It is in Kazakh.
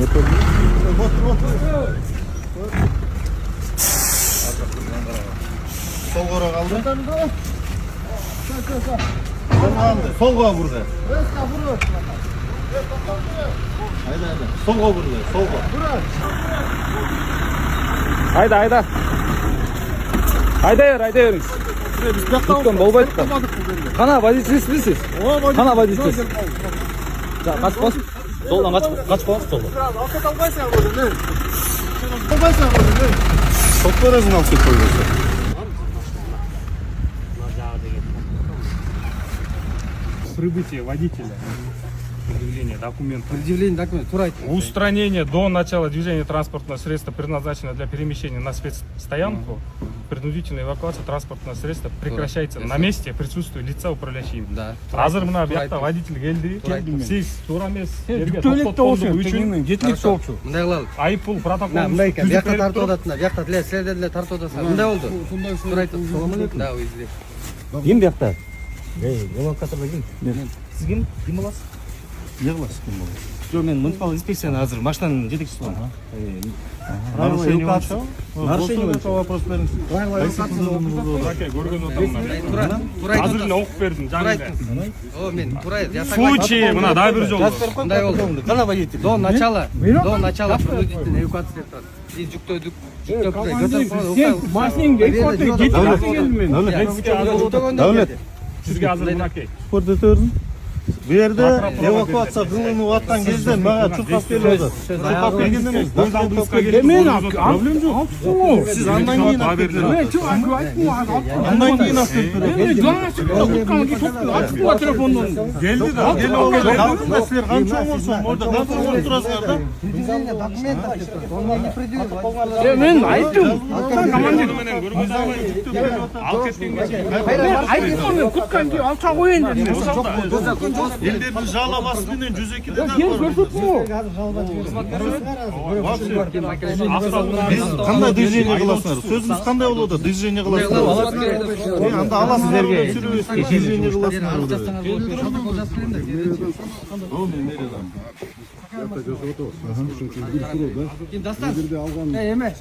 Sol qora qaldı. Solga burada. Hayda. Solga burada. Solga. Hayda. Haydaverіңіз. Tutkan болбайды. Қана водительсіз білесіз? Қана водительсіз? Қашып қаласың? Солдан қашып қаласың солдан. Alkat albaysan burada ne? Albaysan burada ne? Çok parasını alsak koyuyorsun. Прибытие водителя. Предъявление документов. Предъявление документов. Тура айтыңыз. Устранение до начала движения транспортного средства, предназначенного для перемещения на спецстоянку. Принудительная эвакуация транспортного средства прекращается на месте присутствия лица, управляющего. Да. Азыр мына бияқта водитель келди. Сіз тура емес. Жетілік жолчу. Мындай қылалы. Айыппұл протокол. Мындай екен. Бияқта тартып отырады. Бияқта сілерде тартып отырсың. Мындай болды. Тура айтыңыз. Да, өзі. Кім бияқта? Эвакуаторда кім? Сіз кім? Кім боласыз? Ne kılasın kim olur? Жоқ, мен муниципал инспекцияны азыр машинаның жетекшісімін. Нарушение вообще? Нарушение этого вопрос беріңіз. Көрген отырмын. Азыр эле окуп бердим жаңында. О, мен тура В случае мына да бир жолу. Мындай болды. Қана водитель. До начала принудительной эвакуации. Biz жүктөдүк. Машинаңды экспортқа жеткизген Davlet. Сизге азыр мынакей. Koordinatörün. Bu yerde evakuasyon kılınıp attan gezden bana çulkap geliyordu. Çulkap geldiğinde Göz aldığınızda gelip problem yok. siz andan yiyin affedin. Andan yiyin affedin. Geldi de. Gel oğlum. Mesleği kança olursun orada. Nasıl oturasınlar da? мен айттым. Ал кеткенге Айттым мен күткенде алса қояйын дедім. Ellerini jağlamasıyla 102'de de Biz qanday движение кыласыңар? Сөзүбүз кандай болот? Движение кыласыңар. Анда аласыздар движение кыласыңар. Достан. Эме.